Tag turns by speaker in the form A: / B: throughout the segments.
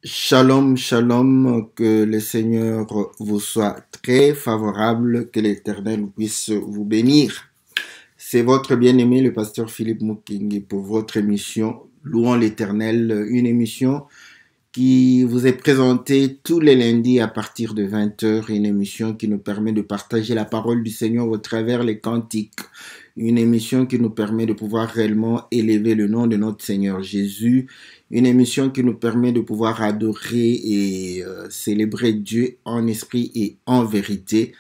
A: Shalom, shalom, que le Seigneur vous soit très favorable, que l'Éternel puisse vous bénir. C'est votre bien-aimé, le pasteur Philippe Mukingi, pour votre émission Louons l'Éternel, une émission qui vous est présentée tous les lundis à partir de 20 heures, une émission qui nous permet de partager la parole du Seigneur au travers les cantiques, une émission qui nous permet de pouvoir réellement élever le nom de notre Seigneur Jésus, une émission qui nous permet de pouvoir adorer et célébrer Dieu en esprit et en vérité,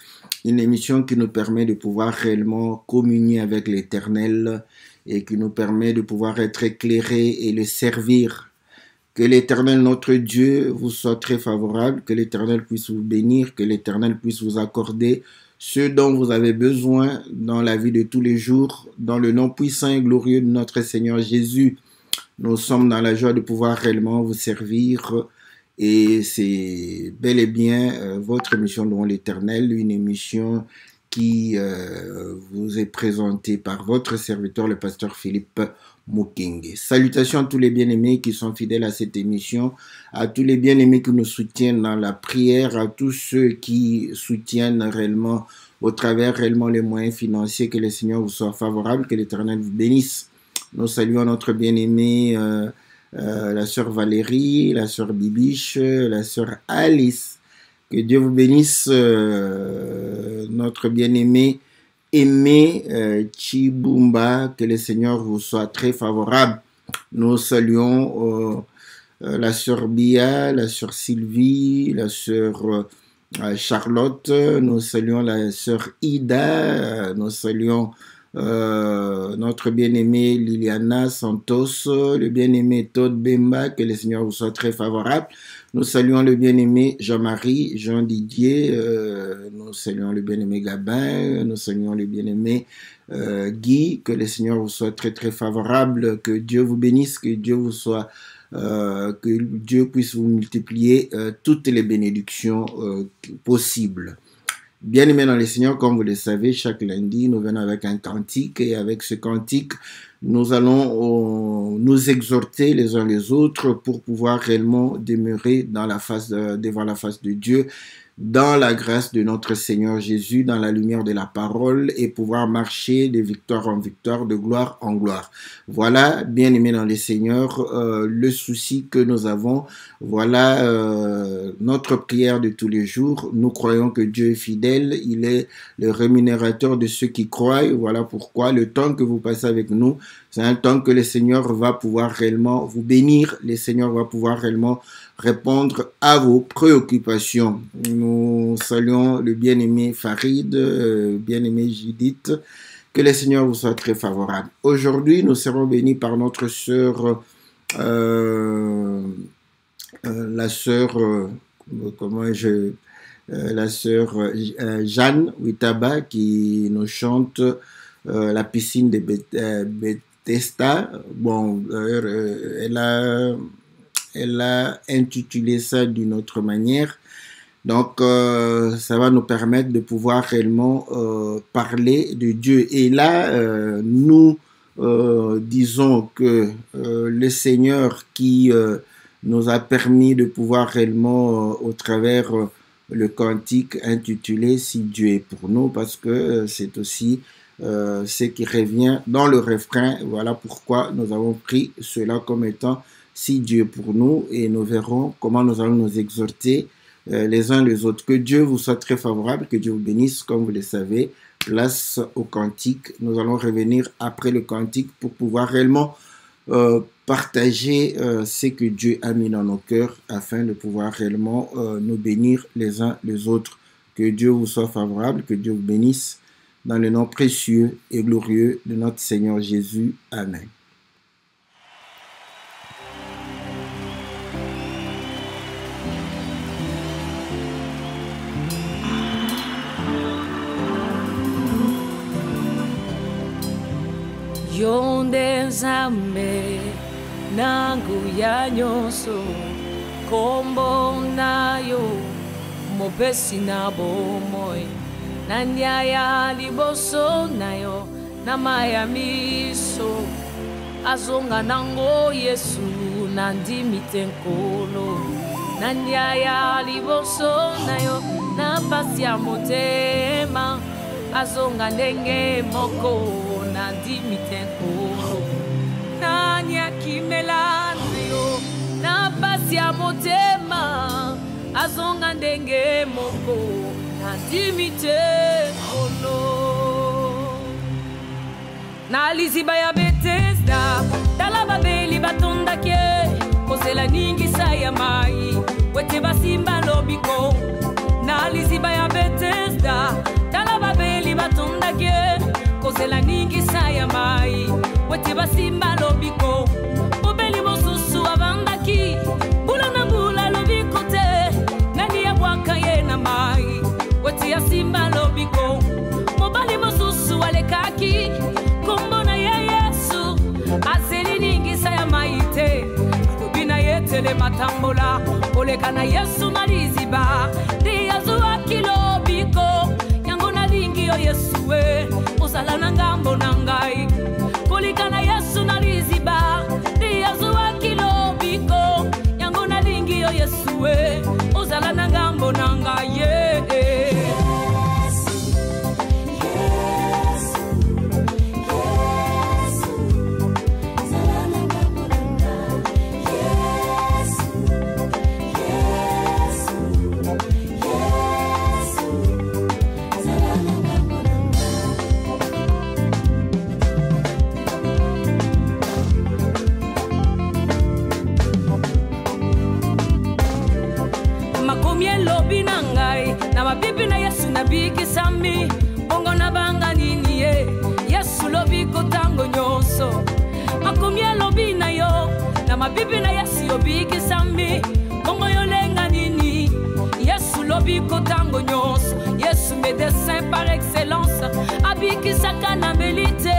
A: une émission qui nous permet de pouvoir réellement communier avec l'Éternel et qui nous permet de pouvoir être éclairés et le servir. Que l'Éternel, notre Dieu, vous soit très favorable, que l'Éternel puisse vous bénir, que l'Éternel puisse vous accorder ce dont vous avez besoin dans la vie de tous les jours, dans le nom puissant et glorieux de notre Seigneur Jésus. Nous sommes dans la joie de pouvoir réellement vous servir et c'est bel et bien votre émission Louons l'Éternel, une émission qui vous est présentée par votre serviteur, le pasteur Philippe Mukingi. Salutations à tous les bien-aimés qui sont fidèles à cette émission, à tous les bien-aimés qui nous soutiennent dans la prière, à tous ceux qui soutiennent réellement au travers réellement les moyens financiers, que le Seigneur vous soit favorable, que l'Éternel vous bénisse. Nous saluons notre bien-aimée, la sœur Valérie, la sœur Bibiche, la sœur Alice. Que Dieu vous bénisse, notre bien-aimé Aimé Chibumba, que le Seigneur vous soit très favorable. Nous saluons la sœur Bia, la sœur Sylvie, la sœur Charlotte, nous saluons la sœur Ida, nous saluons notre bien-aimé Liliana Santos, le bien-aimé Todd Bemba, que le Seigneur vous soit très favorable. Nous saluons le bien-aimé Jean-Marie, Jean-Didier, nous saluons le bien-aimé Gabin, nous saluons le bien-aimé Guy, que le Seigneur vous soit très très favorable, que Dieu vous bénisse, que Dieu vous soit, que Dieu puisse vous multiplier toutes les bénédictions possibles. Bien-aimés dans le Seigneur, comme vous le savez, chaque lundi, nous venons avec un cantique et avec ce cantique, nous allons nous exhorter les uns les autres pour pouvoir réellement demeurer dans la face devant la face de Dieu, dans la grâce de notre Seigneur Jésus, dans la lumière de la parole et pouvoir marcher de victoire en victoire, de gloire en gloire. Voilà, bien-aimés dans le Seigneur, le souci que nous avons, voilà notre prière de tous les jours. Nous croyons que Dieu est fidèle, il est le rémunérateur de ceux qui croient. Voilà pourquoi le temps que vous passez avec nous, c'est un temps que le Seigneur va pouvoir réellement vous bénir, le Seigneur va pouvoir réellement répondre à vos préoccupations. Nous saluons le bien-aimé Farid, bien-aimé Judith, que le Seigneur vous soit très favorable. Aujourd'hui, nous serons bénis par notre sœur, la sœur, la sœur Jeanne Witaba, qui nous chante la piscine de Bethesda. Bon, elle a intitulé ça d'une autre manière. Donc, ça va nous permettre de pouvoir réellement parler de Dieu. Et là, nous disons que le Seigneur qui nous a permis de pouvoir réellement, au travers le cantique intitulé « Si Dieu est pour nous », parce que c'est aussi ce qui revient dans le refrain. Voilà pourquoi nous avons pris cela comme étant « Si Dieu est pour nous » et nous verrons comment nous allons nous exhorter les uns les autres. Que Dieu vous soit très favorable, que Dieu vous bénisse, comme vous le savez. Place au cantique. Nous allons revenir après le cantique pour pouvoir réellement partager ce que Dieu a mis dans nos cœurs afin de pouvoir réellement nous bénir les uns les autres. Que Dieu vous soit favorable, que Dieu vous bénisse dans le nom précieux et glorieux de notre Seigneur Jésus. Amen.
B: Yonde nzambe nangu ya nyonso kombo nayo mopesi na bomoi nanya ya liboso nayo na maya miso azonga nango Yesu nandimi tenkolo Nanyaya liboso na yo na pasi ya motema azonga ndenge moko na ndimite nkolo nanya kimela yo na pasi ya motema azonga ndenge moko na ndimite nkolo na liziba ya Bethesda tala babeli batondaki kozela ningisa ya mai wete basimba lobiko na liziba ya Bethesda tala babeli batondaki kozela ningisa ya mai wete basimba lobiko mobeli mosusu avandaki mbula na mbula lobiko te nani ya bwaka ye na mai wete ya simba lobiko mobali mosusu alekaki kombo na ye Yesu azeli ningisa ya mai te tele matambola oleka na Yesu maliziba ndi azua kilobiko yango na lingi yo Yesu we ozala na ngambo na ngai kolika na Yesu maliziba ndi azua kilobiko yango na lingi yo Yesu we ozala na ngambo na ngai na mabibi na Yesu na biki sami bongo na banga nini ye Yesu lobiko tango nyoso makomye lobi na yo na mabibi na Yesu yo biki sami bongo yo lenga nini Yesu lobiko tango nyoso Yesu médecin par excellence abiki sakana melite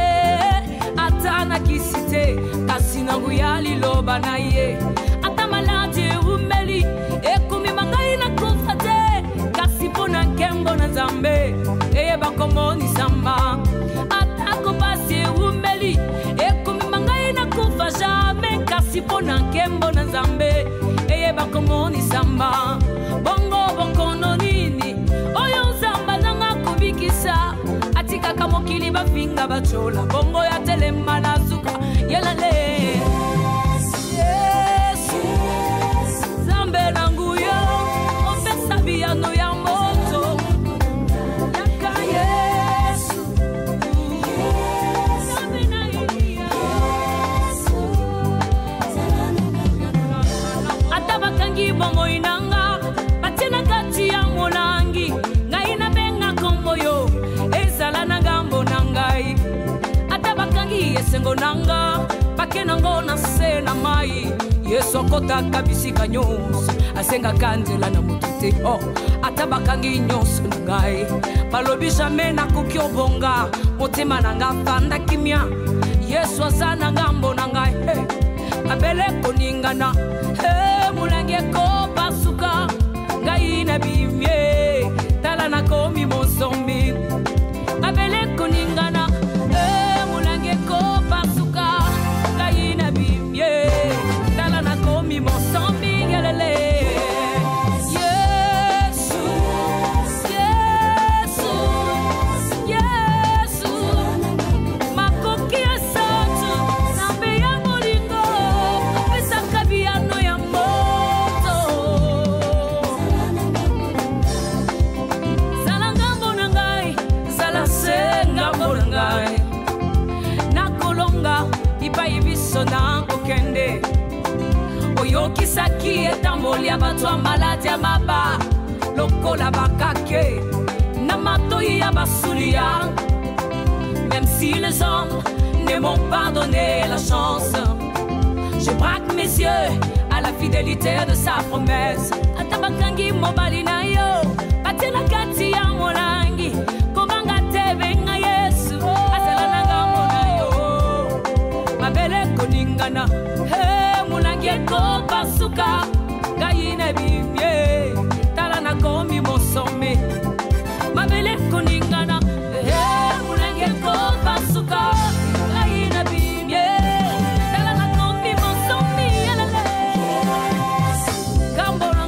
B: atana kisite kasina nguyali loba na ye ata maladi umeli ekumi mangai na kufate kasipona kembo na zambe eye bakomoni samba atako pasi umeli ekumi mangai na kufa jamais kasipona kembo na zambe eye bakomoni samba bongo bokono nini oyo zamba nanga kubikisa atika kamokili bafinga bachola bongo ya telema na suka yelale zambe nanguyo opesa biyano ya moto yaka Yesu zambe na ilia atabakangi bongo inanga batena kati ya molangi ngai na benga kombo yo ezala na ngambo na ngai atabakangi esengo nanga bakenango na se na mai Yesu kota kabisika nyonso asenga kanzela na mutute atabakangi nyonso na ngai balobi jamais nakoki obonga motema na nga fanda kimia Yesu aza na ngambo na ngai abele koningana mulangi ekopasuka ngai na bimie tala nakomi mosombi abele koningana mulangi ekopasuka ngai na bimie tala nakomi mosombi gelele Yesu Yesu Yesu makoki esatu nambe ya molingo pesa kabiano ya moto zala ngambo na ngai zala senga mbona ngai nakolonga ipai biso na kokende oyokisaki etamboli ya bato ya maladi ya maba lokola bakake na matoi ya basulia même si les hommes ne m'ont pas donné la chance je braque mes yeux à la fidélité de sa promesse atabakangi mobali na yo batela kati ya molangi kobanga tebe nga Yesu azala na ngambo na yo mabele koningana mulangi ekopasuka ngai na bimie tala nakomi mosome mabele koningana mulangi ekopasuka ngai na bimie tala nakomi mosome yalale ngambo na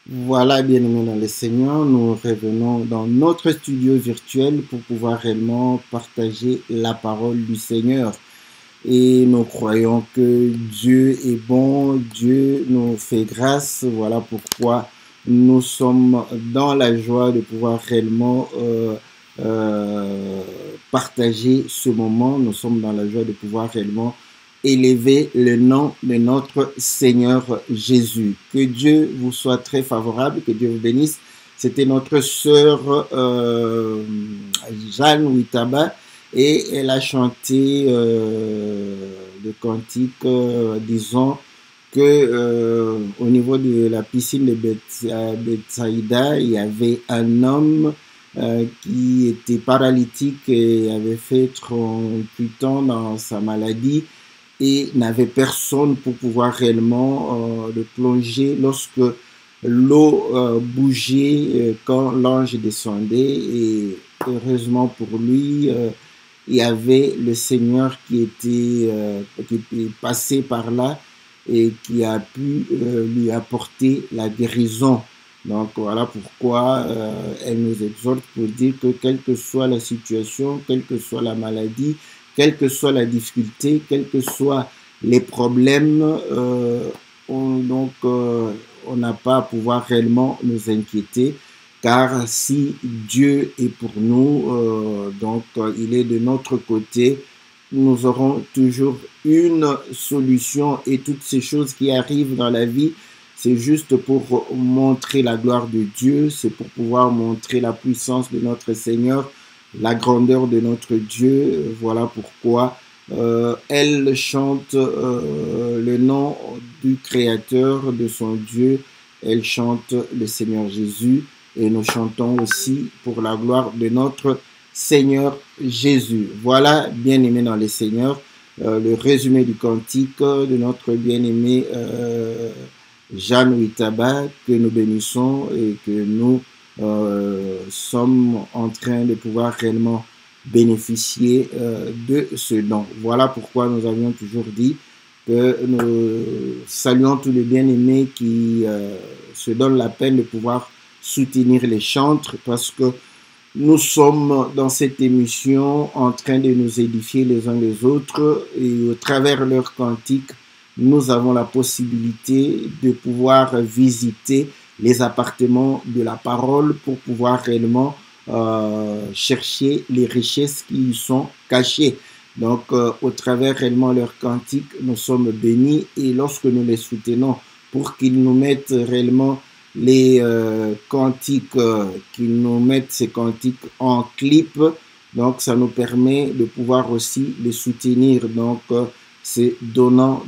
A: Voilà, bien-aimés dans le Seigneur, nous revenons dans notre studio virtuel pour pouvoir réellement partager la parole du Seigneur. Et nous croyons que Dieu est bon, Dieu nous fait grâce. Voilà pourquoi nous sommes dans la joie de pouvoir réellement partager ce moment. Nous sommes dans la joie de pouvoir réellement élever le nom de notre Seigneur Jésus. Que Dieu vous soit très favorable, que Dieu vous bénisse. C'était notre sœur Jeanne Witaba et elle a chanté le cantique, disons que au niveau de la piscine de Bethsaïda, il y avait un homme qui était paralytique et avait fait 38 ans dans sa maladie et n'avait personne pour pouvoir réellement le plonger lorsque l'eau bougeait quand l'ange descendait. Et heureusement pour lui, il y avait le Seigneur qui était passé par là et qui a pu lui apporter la guérison. Donc voilà pourquoi elle nous exhorte pour dire que quelle que soit la situation, quelle que soit la maladie, quelle que soit la difficulté, quels que soient les problèmes, on n'a pas à pouvoir réellement nous inquiéter, car si Dieu est pour nous, il est de notre côté, nous aurons toujours une solution. Et toutes ces choses qui arrivent dans la vie, c'est juste pour montrer la gloire de Dieu, c'est pour pouvoir montrer la puissance de notre Seigneur, la grandeur de notre Dieu. Voilà pourquoi elle chante le nom du Créateur, de son Dieu. Elle chante le Seigneur Jésus et nous chantons aussi pour la gloire de notre Seigneur Jésus. Voilà, bien-aimé dans le Seigneur, le résumé du cantique de notre bien-aimé Jeanne Witaba, que nous bénissons et que nous sommes en train de pouvoir réellement bénéficier de ce don. Voilà pourquoi nous avions toujours dit que nous saluons tous les bien-aimés qui se donnent la peine de pouvoir soutenir les chantres, parce que nous sommes dans cette émission en train de nous édifier les uns les autres, et au travers leurs cantiques, nous avons la possibilité de pouvoir visiter les appartements de la parole pour pouvoir réellement chercher les richesses qui y sont cachées. Donc, au travers réellement leurs cantiques, nous sommes bénis, et lorsque nous les soutenons pour qu'ils nous mettent réellement les cantiques, qu'ils nous mettent ces cantiques en clip, donc ça nous permet de pouvoir aussi les soutenir. Donc, c'est donnant.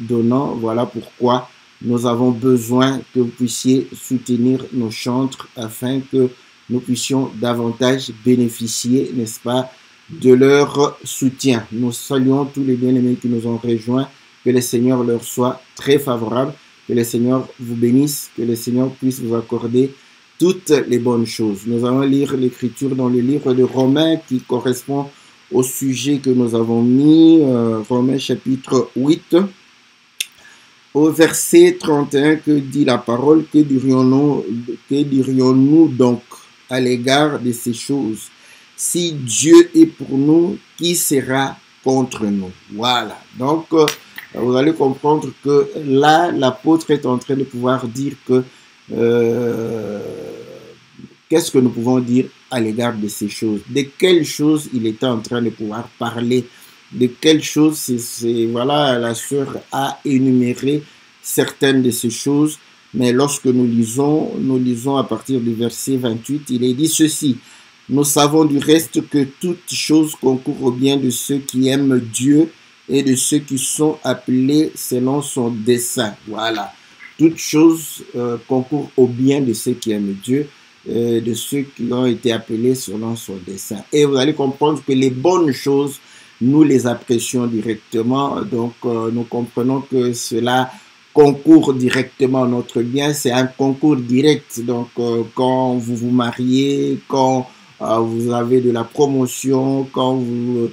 A: Voilà pourquoi nous avons besoin que vous puissiez soutenir nos chantres afin que nous puissions davantage bénéficier, n'est-ce pas, de leur soutien. Nous saluons tous les bien-aimés qui nous ont rejoints. Que le Seigneur leur soit très favorable. Que le Seigneur vous bénisse. Que le Seigneur puisse vous accorder toutes les bonnes choses. Nous allons lire l'Écriture dans le livre de Romains qui correspond au sujet que nous avons mis, Romains chapitre 8, au verset 31, que dit la parole, que dirions-nous donc à l'égard de ces choses? Si Dieu est pour nous, qui sera contre nous? Voilà, donc vous allez comprendre que là, l'apôtre est en train de pouvoir dire que qu'est-ce que nous pouvons dire à l'égard de ces choses? De quelles choses il était en train de pouvoir parler? De quelles choses? Voilà, la sœur a énuméré certaines de ces choses, mais lorsque nous lisons à partir du verset 28, il est dit ceci: nous savons du reste que toute chose concourt au bien de ceux qui aiment Dieu et de ceux qui sont appelés selon son dessein. Voilà, toute chose concourt au bien de ceux qui aiment Dieu, de ceux qui ont été appelés selon son dessein. Et vous allez comprendre que les bonnes choses, nous les apprécions directement. Donc, nous comprenons que cela concourt directement à notre bien. C'est un concours direct. Donc, quand vous vous mariez, quand vous avez de la promotion, quand vous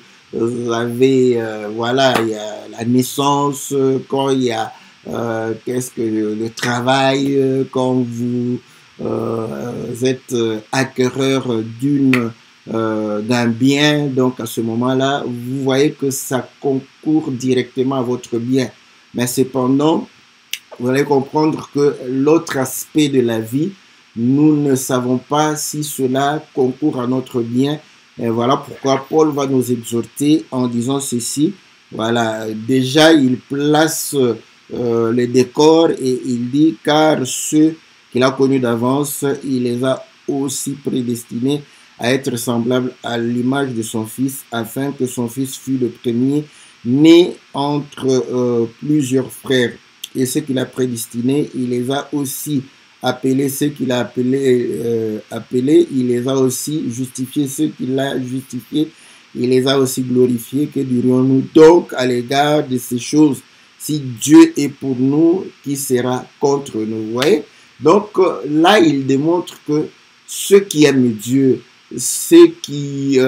A: avez, voilà, il y a la naissance, quand il y a le travail, quand vous êtes acquéreur d'un bien, donc à ce moment-là, vous voyez que ça concourt directement à votre bien. Mais cependant, vous allez comprendre que l'autre aspect de la vie, nous ne savons pas si cela concourt à notre bien. Et voilà pourquoi Paul va nous exhorter en disant ceci. Voilà, déjà il place les décors et il dit « Car ceux qu'il a connus d'avance, il les a aussi prédestinés à être semblables à l'image de son Fils, afin que son Fils fût le premier né entre plusieurs frères. Et ceux qu'il a prédestinés, il les a aussi appelés. Ceux qu'il a appelés, il les a aussi justifiés. Ceux qu'il a justifiés, il les a aussi glorifiés. Que dirions-nous donc à l'égard de ces choses? Si Dieu est pour nous, qui sera contre nous? Vous voyez? Donc là, il démontre que ceux qui aiment Dieu, ceux qui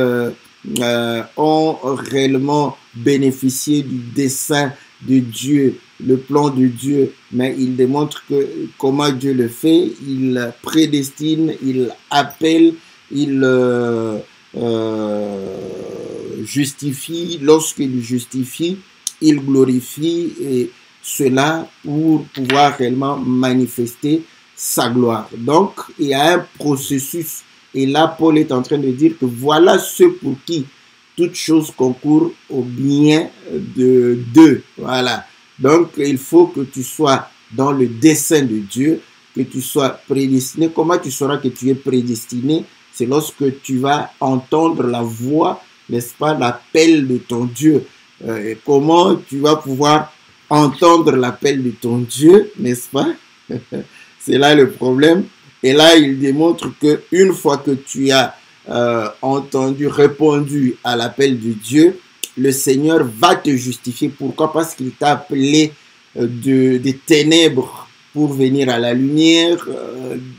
A: ont réellement bénéficié du dessein de Dieu, le plan de Dieu, mais il démontre que comment Dieu le fait, il prédestine, il appelle, il justifie. Lorsqu'il justifie, il glorifie, et cela pour pouvoir réellement manifester sa gloire. Donc, il y a un processus. Et là, Paul est en train de dire que voilà ceux pour qui toute chose concourt au bien d'eux. Voilà. Donc, il faut que tu sois dans le dessein de Dieu, que tu sois prédestiné. Comment tu sauras que tu es prédestiné? C'est lorsque tu vas entendre la voix, n'est-ce pas, l'appel de ton Dieu. Comment tu vas pouvoir entendre l'appel de ton Dieu, n'est-ce pas? C'est là le problème. Et là, il démontre que une fois que tu as répondu à l'appel de Dieu, le Seigneur va te justifier. Pourquoi? Parce qu'il t'a appelé des ténèbres pour venir à la lumière,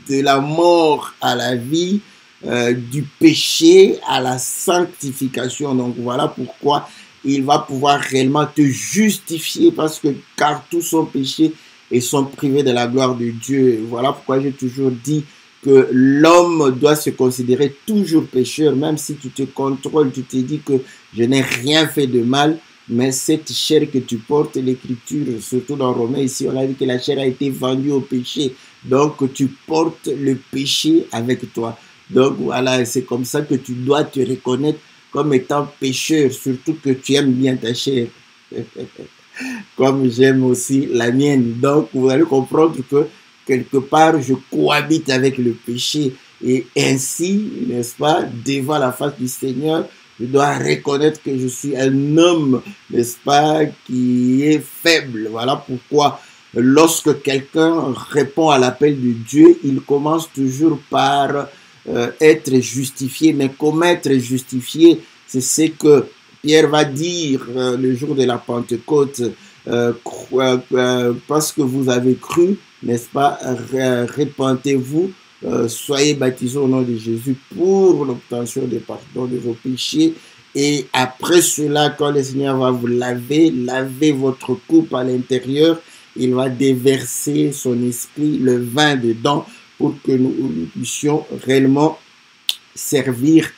A: de la mort à la vie, du péché à la sanctification. Donc voilà pourquoi il va pouvoir réellement te justifier, parce que car tous sont péchés et sont privés de la gloire de Dieu. Voilà pourquoi j'ai toujours dit que l'homme doit se considérer toujours pécheur, même si tu te contrôles, tu te dis que je n'ai rien fait de mal, mais cette chair que tu portes, l'Écriture, surtout dans Romains, ici on a dit que la chair a été vendue au péché, donc tu portes le péché avec toi. Donc voilà, c'est comme ça que tu dois te reconnaître comme étant pécheur, surtout que tu aimes bien ta chair. Comme j'aime aussi la mienne. Donc, vous allez comprendre que quelque part, je cohabite avec le péché. Et ainsi, n'est-ce pas, devant la face du Seigneur, je dois reconnaître que je suis un homme, n'est-ce pas, qui est faible. Voilà pourquoi, lorsque quelqu'un répond à l'appel de Dieu, il commence toujours par être justifié. Mais comment être justifié? C'est ce que Pierre va dire le jour de la Pentecôte, parce que vous avez cru, n'est-ce pas, repentez-vous, soyez baptisés au nom de Jésus pour l'obtention du pardon de vos péchés. Et après cela, quand le Seigneur va vous laver votre coupe à l'intérieur, il va déverser son esprit, le vin dedans, pour que nous puissions réellement servir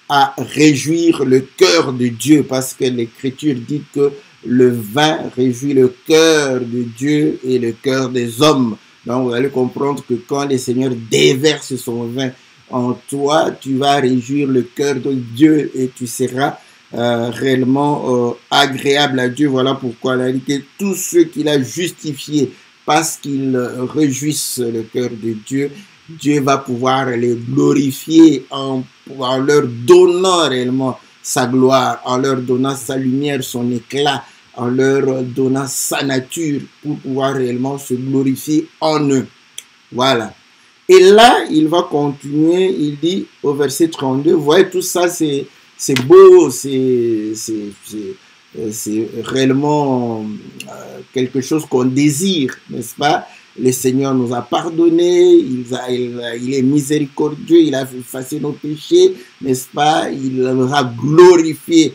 A: à réjouir le cœur de Dieu, parce que l'Écriture dit que le vin réjouit le cœur de Dieu et le cœur des hommes. Donc vous allez comprendre que quand le Seigneur déverse son vin en toi, tu vas réjouir le cœur de Dieu et tu seras réellement agréable à Dieu. Voilà pourquoi il a dit que tous ceux qu'il a justifiés parce qu'ils réjouissent le cœur de Dieu, Dieu va pouvoir les glorifier en leur donnant réellement sa gloire, en leur donnant sa lumière, son éclat, en leur donnant sa nature pour pouvoir réellement se glorifier en eux. Voilà. Et là, il va continuer, il dit au verset 32, vous voyez, tout ça, c'est beau, c'est réellement quelque chose qu'on désire, n'est-ce pas? Le Seigneur nous a pardonné, il est miséricordieux, il a effacé nos péchés, n'est-ce pas? Il nous a glorifié.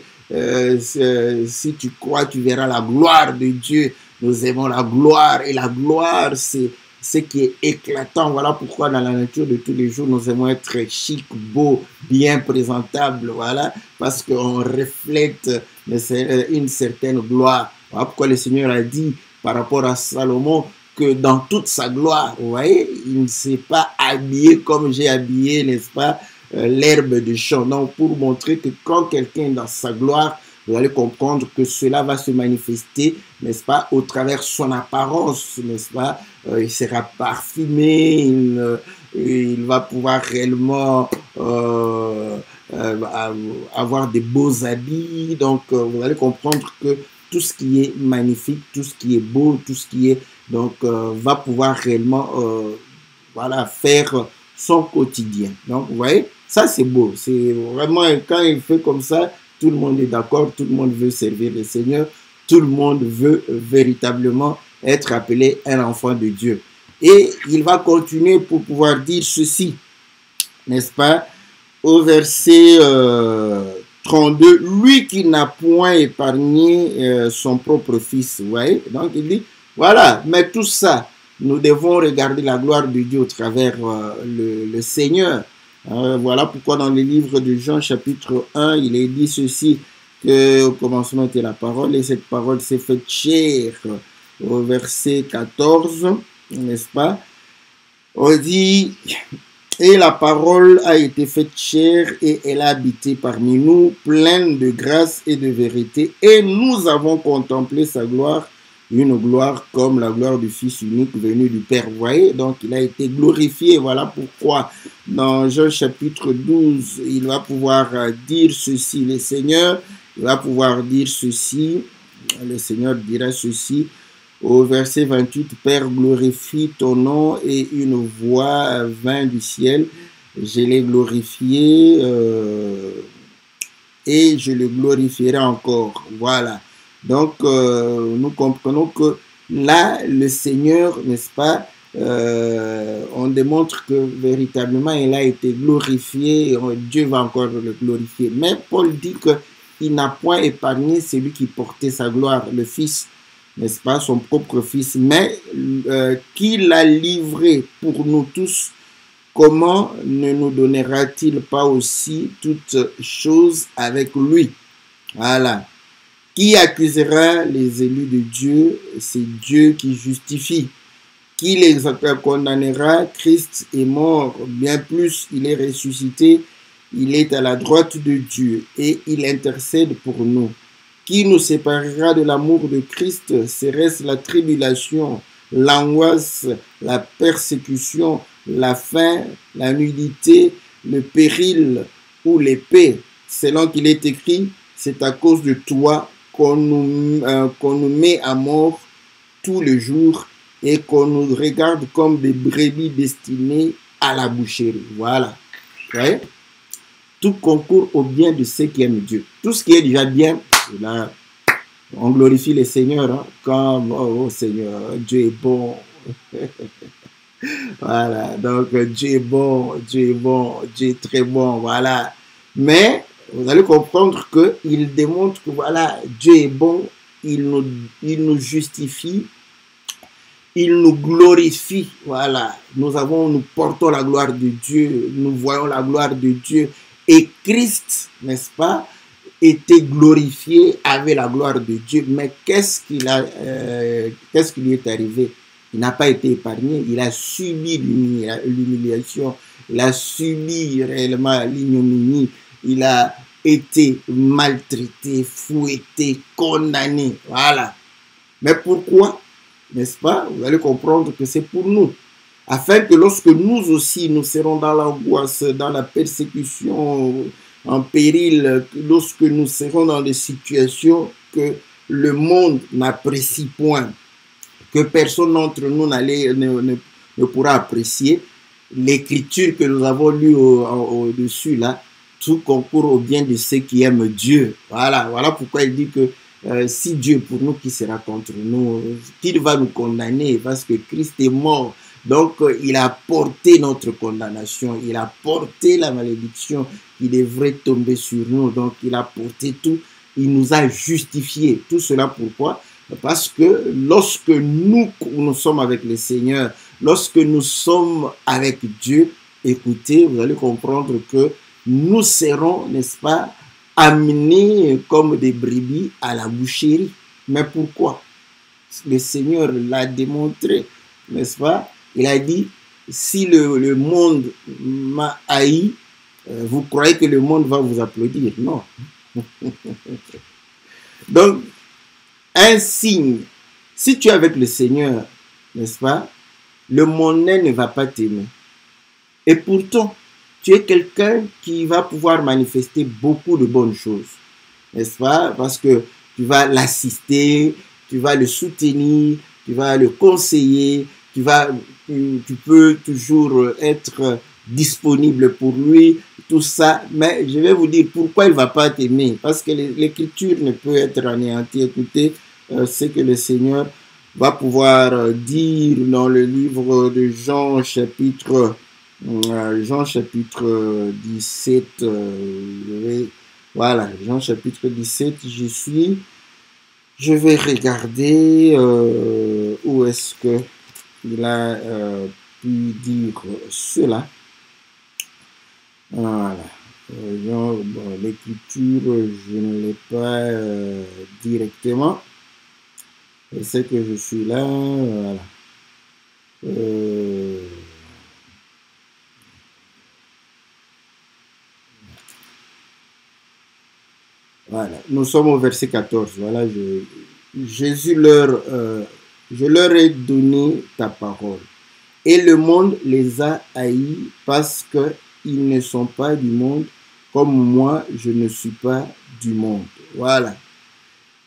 A: Si tu crois, tu verras la gloire de Dieu. Nous aimons la gloire, et la gloire, c'est ce qui est éclatant. Voilà pourquoi dans la nature de tous les jours, nous aimons être chic, beau, bien présentable, voilà, parce qu'on reflète une certaine gloire. Voilà pourquoi le Seigneur a dit par rapport à Salomon que dans toute sa gloire, vous voyez, il ne s'est pas habillé comme j'ai habillé, n'est-ce pas, l'herbe de champ. Donc, pour montrer que quand quelqu'un est dans sa gloire, vous allez comprendre que cela va se manifester, n'est-ce pas, au travers son apparence, n'est-ce pas, il sera parfumé, il va pouvoir réellement avoir des beaux habits. Donc, vous allez comprendre que tout ce qui est magnifique, tout ce qui est beau, tout ce qui est, donc, va pouvoir réellement, voilà, faire son quotidien. Donc, vous voyez, ça c'est beau. C'est vraiment, quand il fait comme ça, tout le monde est d'accord, tout le monde veut servir le Seigneur, tout le monde veut véritablement être appelé un enfant de Dieu. Et il va continuer pour pouvoir dire ceci, n'est-ce pas, au verset 32, lui qui n'a point épargné son propre fils. Vous voyez, donc il dit, voilà, mais tout ça, nous devons regarder la gloire de Dieu au travers le Seigneur. Voilà pourquoi dans le livre de Jean chapitre 1, il est dit ceci, que au commencement était la parole et cette parole s'est faite chair. Au verset 14, n'est-ce pas? On dit, et la parole a été faite chair et elle a habité parmi nous, pleine de grâce et de vérité. Et nous avons contemplé sa gloire, une gloire comme la gloire du Fils unique venu du Père. Vous voyez, donc il a été glorifié. Voilà pourquoi dans Jean chapitre 12, il va pouvoir dire ceci. Le Seigneur, il va pouvoir dire ceci. Le Seigneur dira ceci. Au verset 28, Père, glorifie ton nom et une voix vint du ciel. Je l'ai glorifié et je le glorifierai encore. Voilà. Donc, nous comprenons que là, le Seigneur, n'est-ce pas, on démontre que véritablement, il a été glorifié et Dieu va encore le glorifier. Mais Paul dit qu'il n'a point épargné celui qui portait sa gloire, le Fils, n'est-ce pas, son propre Fils, mais qu'il l'a livré pour nous tous. Comment ne nous donnera-t-il pas aussi toutes choses avec lui? Voilà. Qui accusera les élus de Dieu? C'est Dieu qui justifie. Qui les condamnera? Christ est mort, bien plus, il est ressuscité, il est à la droite de Dieu et il intercède pour nous. Qui nous séparera de l'amour de Christ? Serait-ce la tribulation, l'angoisse, la persécution, la faim, la nudité, le péril ou l'épée? Selon qu'il est écrit, c'est à cause de toi qu'on nous met à mort tous les jours et qu'on nous regarde comme des brebis destinées à la boucherie. Voilà. Ouais. Tout concourt au bien de ceux qui aiment Dieu. Tout ce qui est déjà bien, là, on glorifie le Seigneur, hein, comme, oh Seigneur, Dieu est bon. Voilà, donc Dieu est bon, Dieu est bon, Dieu est très bon, voilà. Mais vous allez comprendre qu'il démontre que voilà, Dieu est bon, il nous justifie, il nous glorifie, voilà. Nous portons la gloire de Dieu, nous voyons la gloire de Dieu. Et Christ, n'est-ce pas, était glorifié avec la gloire de Dieu. Mais qu'est-ce qui lui est arrivé? Il n'a pas été épargné, il a subi l'humiliation, il a subi réellement l'ignominie, il a été maltraité, fouetté, condamné, voilà. Mais pourquoi? N'est-ce pas? Vous allez comprendre que c'est pour nous, afin que lorsque nous aussi, nous serons dans l'angoisse, dans la persécution, en péril, lorsque nous serons dans des situations que le monde n'apprécie point, que personne d'entre nous ne pourra apprécier, l'écriture que nous avons lue au-dessus, là, tout concourt au bien de ceux qui aiment Dieu. Voilà, voilà pourquoi il dit que si Dieu est pour nous, qui sera contre nous? Qui va nous condamner? Parce que Christ est mort. Donc, il a porté notre condamnation, il a porté la malédiction qui devrait tomber sur nous. Donc, il a porté tout, il nous a justifiés. Tout cela pourquoi? Parce que lorsque nous sommes avec le Seigneur, lorsque nous sommes avec Dieu, écoutez, vous allez comprendre que nous serons, n'est-ce pas, amenés comme des brebis à la boucherie. Mais pourquoi? Le Seigneur l'a démontré, n'est-ce pas? Il a dit, si le monde m'a haï, vous croyez que le monde va vous applaudir? Non. Donc, un signe, si tu es avec le Seigneur, n'est-ce pas, le monnaie ne va pas t'aimer. Et pourtant, tu es quelqu'un qui va pouvoir manifester beaucoup de bonnes choses, n'est-ce pas? Parce que tu vas l'assister, tu vas le soutenir, tu vas le conseiller, tu peux toujours être disponible pour lui, tout ça. Mais je vais vous dire pourquoi il ne va pas t'aimer. Parce que l'écriture ne peut être anéantie. Écoutez ce que le Seigneur va pouvoir dire dans le livre de Jean chapitre 17. Voilà, Jean chapitre 17, j'y suis. Je vais regarder où est-ce que il a pu dire cela. Voilà. Bon, l'écriture, je ne l'ai pas directement. Je sais que je suis là. Voilà. Voilà. Nous sommes au verset 14. Voilà. Jésus je leur ai donné ta parole. Et le monde les a haïs parce qu'ils ne sont pas du monde, comme moi, je ne suis pas du monde. Voilà.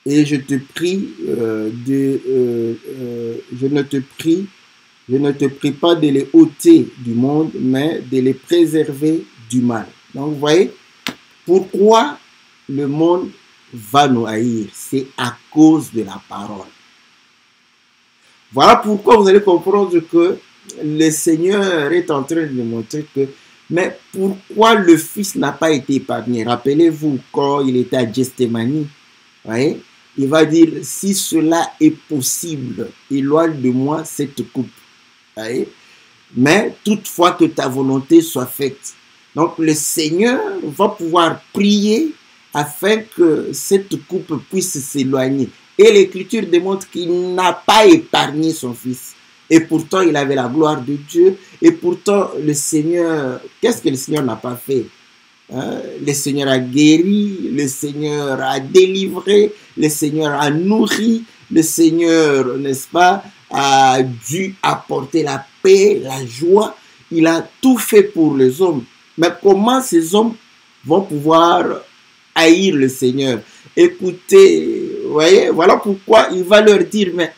A: Et je te prie je ne te prie pas de les ôter du monde, mais de les préserver du mal. Donc, vous voyez, pourquoi le monde va nous haïr? C'est à cause de la parole. Voilà pourquoi vous allez comprendre que le Seigneur est en train de montrer que, mais pourquoi le Fils n'a pas été épargné? Rappelez-vous quand il était à Gethsémani, voyez, il va dire, si cela est possible, éloigne de moi cette coupe. Voyez? Mais toutefois que ta volonté soit faite. Donc le Seigneur va pouvoir prier afin que cette coupe puisse s'éloigner. Et l'Écriture démontre qu'il n'a pas épargné son Fils. Et pourtant, il avait la gloire de Dieu. Et pourtant, le Seigneur, qu'est-ce que le Seigneur n'a pas fait? Le Seigneur a guéri, le Seigneur a délivré, le Seigneur a nourri, le Seigneur, n'est-ce pas, a dû apporter la paix, la joie. Il a tout fait pour les hommes. Mais comment ces hommes vont pouvoir haïr le Seigneur? Écoutez, vous voyez, voilà pourquoi il va leur dire, mais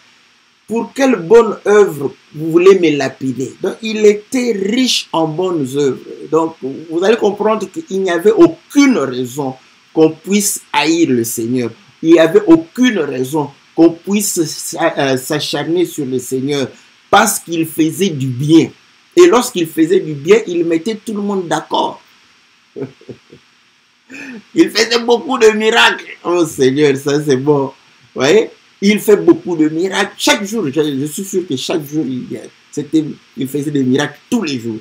A: pour quelle bonne œuvre vous voulez me lapider? Donc, il était riche en bonnes œuvres. Donc, vous allez comprendre qu'il n'y avait aucune raison qu'on puisse haïr le Seigneur. Il n'y avait aucune raison qu'on puisse s'acharner sur le Seigneur parce qu'il faisait du bien. Et lorsqu'il faisait du bien, il mettait tout le monde d'accord. Il faisait beaucoup de miracles. Oh Seigneur, ça c'est bon. Vous voyez? Il fait beaucoup de miracles. Chaque jour, je suis sûr que chaque jour, il faisait des miracles tous les jours.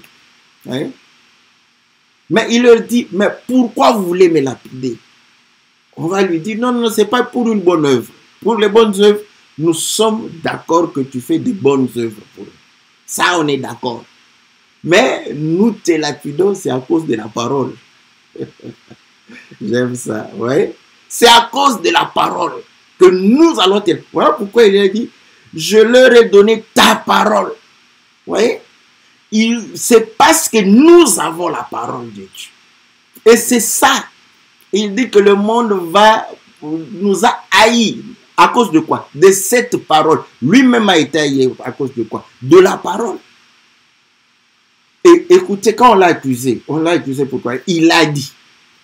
A: Vous voyez? Mais il leur dit, mais pourquoi vous voulez me lapider? On va lui dire, non, non, ce n'est pas pour une bonne œuvre. Pour les bonnes œuvres, nous sommes d'accord que tu fais de bonnes œuvres pour eux. Ça, on est d'accord. Mais nous te lapidons, c'est à cause de la parole. J'aime ça, ouais. C'est à cause de la parole que nous allons te... Voilà pourquoi il a dit, je leur ai donné ta parole. Vous voyez? C'est parce que nous avons la parole de Dieu. Et c'est ça. Il dit que le monde nous a haïs. À cause de quoi? De cette parole. Lui-même a été haï à cause de quoi? De la parole. Et écoutez, quand on l'a accusé pourquoi? Il a dit,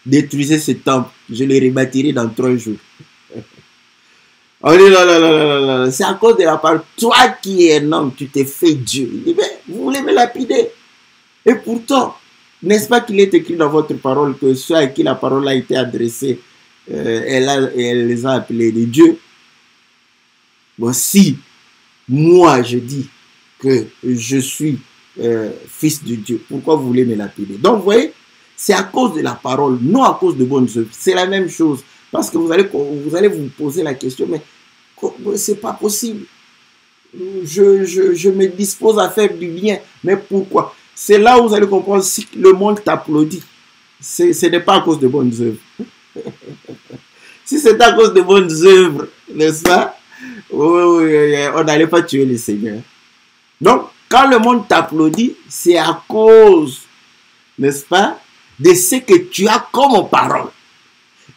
A: détruisez ce temple, je le rebâtirai dans 3 jours. On dit, non, c'est à cause de la parole. Toi qui es un homme, tu t'es fait Dieu. Il dit, mais vous voulez me lapider? Et pourtant, n'est-ce pas qu'il est écrit dans votre parole que ceux à qui la parole a été adressée, elle les a appelés des dieux? Bon, si moi je dis que je suis fils de Dieu, pourquoi vous voulez me lapider? Donc, vous voyez, c'est à cause de la parole, non à cause de bonnes œuvres. C'est la même chose. Parce que vous allez vous poser la question, mais c'est pas possible. Je me dispose à faire du bien, mais pourquoi? C'est là où vous allez comprendre si le monde t'applaudit. Ce n'est pas à cause de bonnes œuvres. Si c'est à cause de bonnes œuvres, n'est-ce pas? On n'allait pas tuer le Seigneur. Donc, quand le monde t'applaudit, c'est à cause, n'est-ce pas, de ce que tu as comme parole.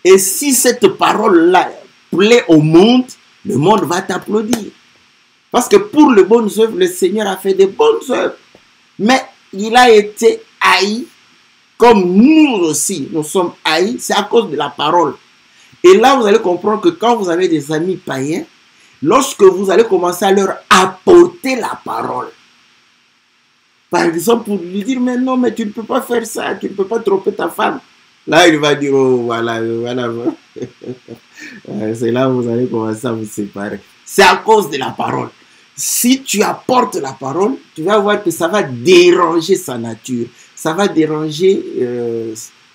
A: Et si cette parole-là plaît au monde, le monde va t'applaudir. Parce que pour les bonnes œuvres, le Seigneur a fait des bonnes œuvres. Mais il a été haï, comme nous aussi, nous sommes haïs, c'est à cause de la parole. Et là, vous allez comprendre que quand vous avez des amis païens, lorsque vous allez commencer à leur apporter la parole, par exemple, pour lui dire, mais non, mais tu ne peux pas faire ça, tu ne peux pas tromper ta femme. Là, il va dire, oh, voilà. C'est là où vous allez commencer à vous séparer. C'est à cause de la parole. Si tu apportes la parole, tu vas voir que ça va déranger sa nature. Ça va déranger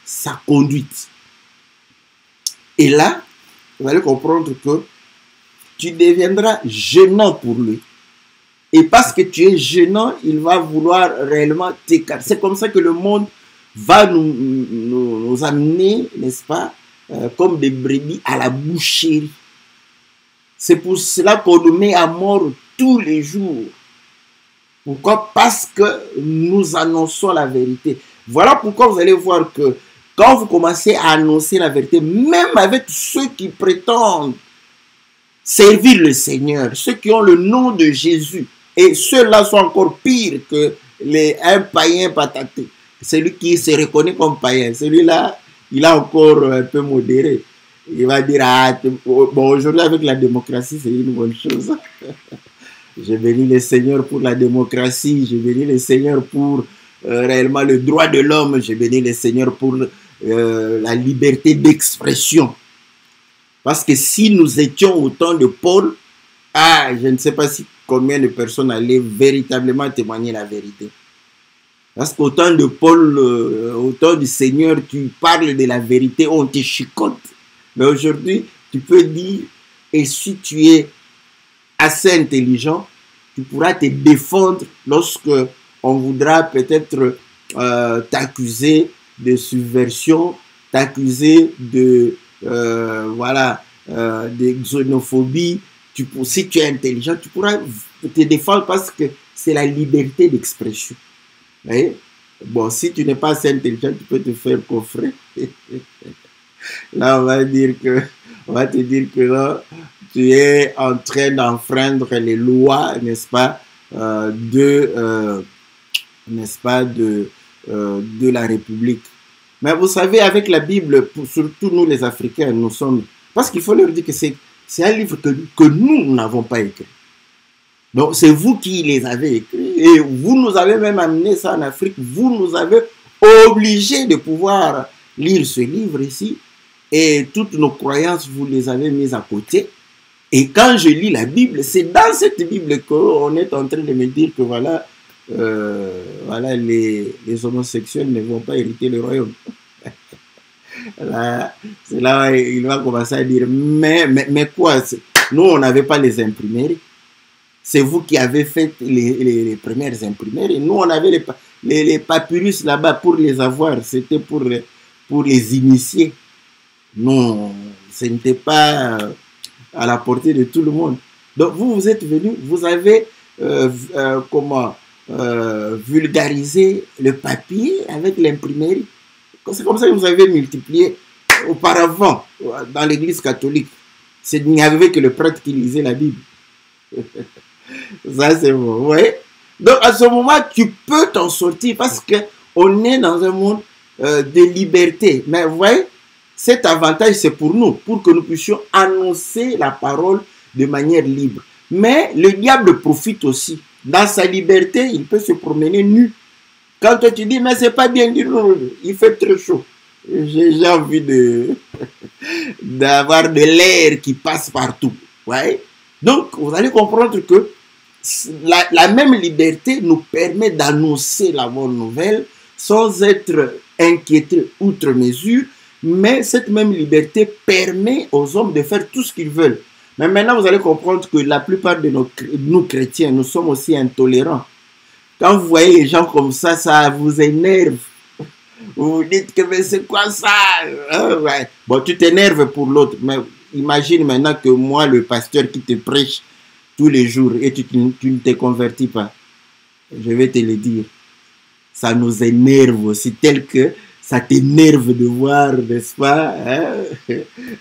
A: sa conduite. Et là, vous allez comprendre que tu deviendras gênant pour lui. Et parce que tu es gênant, il va vouloir réellement t'écarter. C'est comme ça que le monde va nous amener, n'est-ce pas, comme des brebis à la boucherie. C'est pour cela qu'on nous met à mort tous les jours. Pourquoi? Parce que nous annonçons la vérité. Voilà pourquoi vous allez voir que quand vous commencez à annoncer la vérité, même avec ceux qui prétendent servir le Seigneur, ceux qui ont le nom de Jésus, et ceux-là sont encore pires que un païen pataté. Celui qui se reconnaît comme païen, celui-là, il a encore un peu modéré. Il va dire, ah, bon, aujourd'hui avec la démocratie, c'est une bonne chose. Je bénis le Seigneur pour la démocratie, je bénis le Seigneur pour réellement le droit de l'homme, je bénis le Seigneur pour la liberté d'expression. Parce que si nous étions au temps de Paul, je ne sais pas si combien de personnes allaient véritablement témoigner la vérité. Parce qu'au temps de Paul, au temps du Seigneur, tu parles de la vérité, on te chicote. Mais aujourd'hui, tu peux dire, et si tu es assez intelligent, tu pourras te défendre lorsque on voudra peut-être t'accuser de subversion, t'accuser de xénophobie. Si tu es intelligent, tu pourras te défendre parce que c'est la liberté d'expression. Bon, si tu n'es pas assez intelligent, tu peux te faire coffrer. Là, on va te dire que là, tu es en train d'enfreindre les lois, n'est-ce pas, de la République. Mais vous savez, avec la Bible, surtout nous les Africains, nous sommes... Parce qu'il faut leur dire que c'est un livre que nous n'avons pas écrit. Donc, c'est vous qui les avez écrits. Et vous nous avez même amené ça en Afrique. Vous nous avez obligés de pouvoir lire ce livre ici. Et toutes nos croyances, vous les avez mises à côté. Et quand je lis la Bible, c'est dans cette Bible qu'on est en train de me dire que voilà, les homosexuels ne vont pas hériter le royaume. C'est là il va commencer à dire, mais quoi? Nous, on n'avait pas les imprimeries. C'est vous qui avez fait les premières imprimeries. Nous, on avait les papyrus là-bas pour les avoir. C'était pour les initier. Non, ce n'était pas à la portée de tout le monde. Donc, vous êtes venus, vous avez vulgarisé le papier avec l'imprimerie. C'est comme ça que vous avez multiplié. Auparavant, dans l'église catholique, il n'y avait que le prêtre qui lisait la Bible. Ça, c'est bon. Ouais. Donc, à ce moment, tu peux t'en sortir parce qu'on est dans un monde de liberté. Mais vous voyez, cet avantage, c'est pour nous, pour que nous puissions annoncer la parole de manière libre. Mais le diable profite aussi. Dans sa liberté, il peut se promener nu. Quand toi tu dis, mais c'est pas bien, il fait très chaud. J'ai envie d'avoir de l'air qui passe partout. Ouais. Donc, vous allez comprendre que la même liberté nous permet d'annoncer la bonne nouvelle sans être inquiétés outre mesure, mais cette même liberté permet aux hommes de faire tout ce qu'ils veulent. Mais maintenant, vous allez comprendre que la plupart de nous chrétiens, nous sommes aussi intolérants. Quand vous voyez les gens comme ça vous énerve. Vous vous dites que mais c'est quoi ça? Ouais. Bon, tu t'énerves pour l'autre, mais imagine maintenant que moi, le pasteur qui te prêche tous les jours et tu ne te convertis pas. Je vais te le dire. Ça nous énerve aussi, tel que ça t'énerve de voir, n'est-ce pas, hein,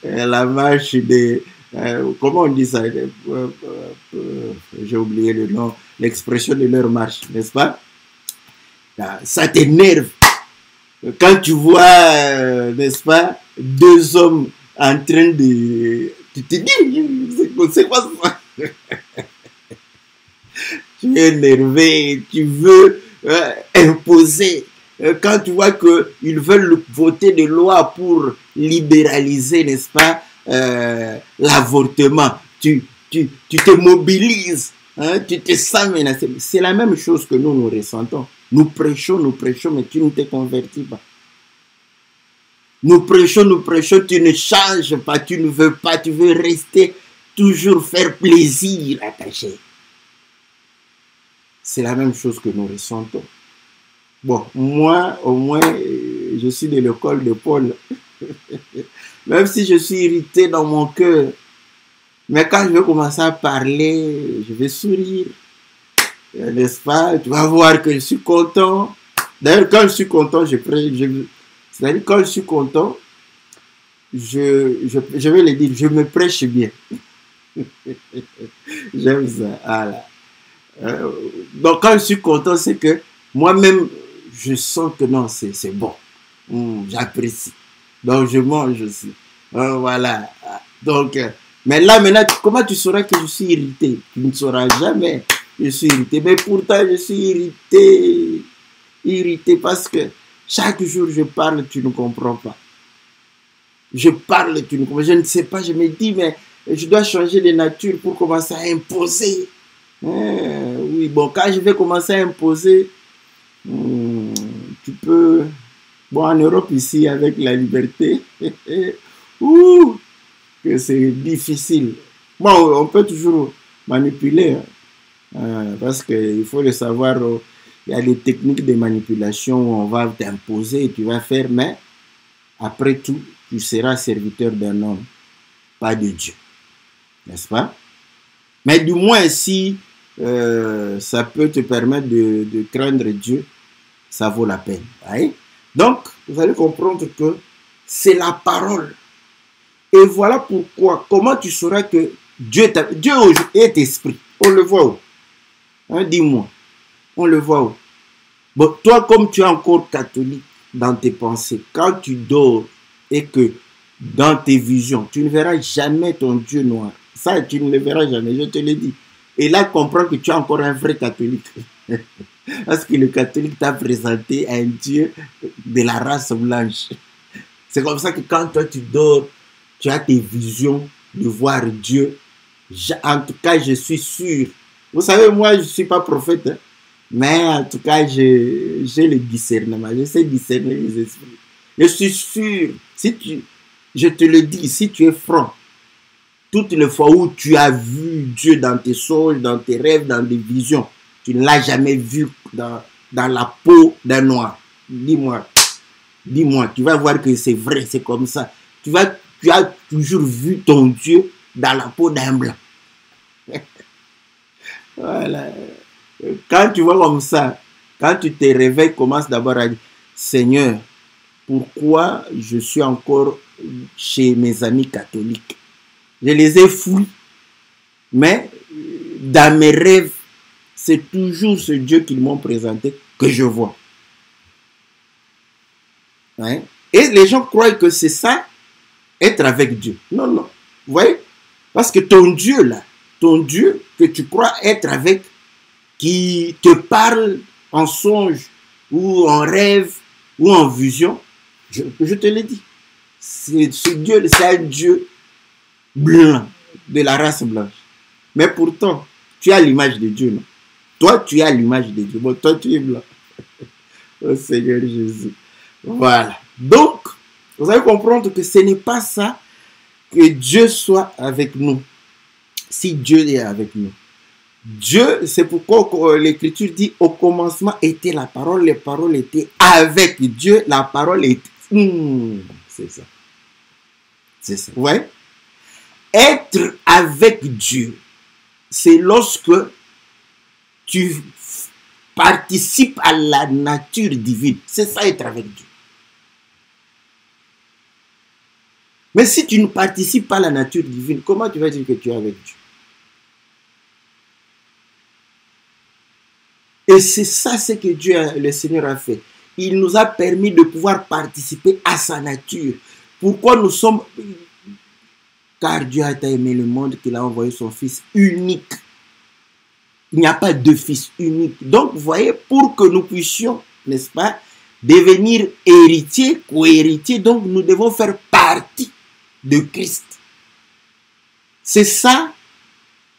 A: la marche des... comment on dit ça? J'ai oublié le nom, l'expression de leur marche, n'est-ce pas? Ça t'énerve. Quand tu vois, n'est-ce pas, deux hommes en train de... Tu te dis, c'est quoi ça? Tu es énervé, tu veux imposer. Quand tu vois qu'ils veulent voter des lois pour libéraliser, n'est-ce pas, l'avortement, tu te mobilises, hein, tu te sens menacé. C'est la même chose que nous ressentons. Nous prêchons, mais tu ne te convertis pas. Nous prêchons, tu ne changes pas, tu ne veux pas, tu veux rester, toujours faire plaisir à ta chair. C'est la même chose que nous ressentons. Bon, moi, au moins, je suis de l'école de Paul. Même si je suis irrité dans mon cœur, mais quand je vais commencer à parler, je vais sourire. N'est-ce pas? Tu vas voir que je suis content. D'ailleurs, quand je suis content, je prêche. C'est-à-dire, quand je suis content, je vais le dire, je me prêche bien. J'aime ça. Voilà. Donc, quand je suis content, c'est que moi-même, je sens que non, c'est bon. J'apprécie. Donc, je mange aussi. Voilà. Donc, mais là, maintenant, comment tu sauras que je suis irrité? Tu ne sauras jamais. Je suis irrité. Mais pourtant, je suis irrité. Irrité parce que chaque jour, je parle, tu ne comprends pas. Je parle, tu ne comprends pas. Je ne sais pas, je me dis, mais je dois changer de nature pour commencer à imposer. Oui, bon, quand je vais commencer à imposer, tu peux... Bon, en Europe, ici, avec la liberté, que c'est difficile. Bon, on peut toujours manipuler, hein, parce qu'il faut le savoir, il y a des techniques de manipulation où on va t'imposer et tu vas faire, mais après tout, tu seras serviteur d'un homme, pas de Dieu. N'est-ce pas? Mais du moins, si ça peut te permettre de craindre Dieu, ça vaut la peine. Voyez? Donc, vous allez comprendre que c'est la parole. Et voilà pourquoi, comment tu sauras que Dieu est esprit. On le voit où? Hein, dis-moi. On le voit où? Bon, toi, comme tu es encore catholique dans tes pensées, quand tu dors et que dans tes visions, tu ne verras jamais ton Dieu noir. Ça, tu ne le verras jamais, je te le dis. Et là, comprends que tu es encore un vrai catholique. Parce que le catholique t'a présenté un Dieu de la race blanche. C'est comme ça que quand toi tu dors, tu as tes visions de voir Dieu. En tout cas, je suis sûr. Vous savez, moi, je ne suis pas prophète. Hein, mais en tout cas, j'ai le discernement. Je sais discerner les esprits. Je suis sûr. Je te le dis, si tu es franc, toutes les fois où tu as vu Dieu dans tes songes, dans tes rêves, dans des visions, tu ne l'as jamais vu dans la peau d'un noir. Dis-moi, tu vas voir que c'est vrai, c'est comme ça. Tu as toujours vu ton Dieu dans la peau d'un blanc. Voilà. Quand tu vois comme ça, quand tu te réveilles, commence d'abord à dire, Seigneur, pourquoi je suis encore chez mes amis catholiques? Je les ai fouillés, mais dans mes rêves, c'est toujours ce Dieu qu'ils m'ont présenté que je vois. Hein? Et les gens croient que c'est ça, être avec Dieu. Non, non. Vous voyez? Parce que ton Dieu, là, ton Dieu que tu crois être avec, qui te parle en songe, ou en rêve, ou en vision, je te l'ai dit. Ce Dieu, c'est un Dieu blanc, de la race blanche. Mais pourtant, tu as l'image de Dieu, non? Toi, tu as l'image de Dieu. Bon, toi, tu es blanc. Oh Seigneur Jésus. Voilà. Donc, vous allez comprendre que ce n'est pas ça que Dieu soit avec nous. Si Dieu est avec nous. Dieu, c'est pourquoi l'Écriture dit au commencement était la parole, les paroles étaient avec Dieu, la parole était... c'est ça. C'est ça. Ouais. Être avec Dieu, c'est lorsque tu participes à la nature divine. C'est ça, être avec Dieu. Mais si tu ne participes pas à la nature divine, comment tu vas dire que tu es avec Dieu? Et c'est ça ce que Dieu, le Seigneur a fait. Il nous a permis de pouvoir participer à sa nature. Pourquoi nous sommes... Car Dieu a aimé le monde qu'il a envoyé son Fils unique. Il n'y a pas de Fils unique. Donc, vous voyez, pour que nous puissions, n'est-ce pas, devenir héritiers, co-héritiers, donc nous devons faire partie de Christ. C'est ça,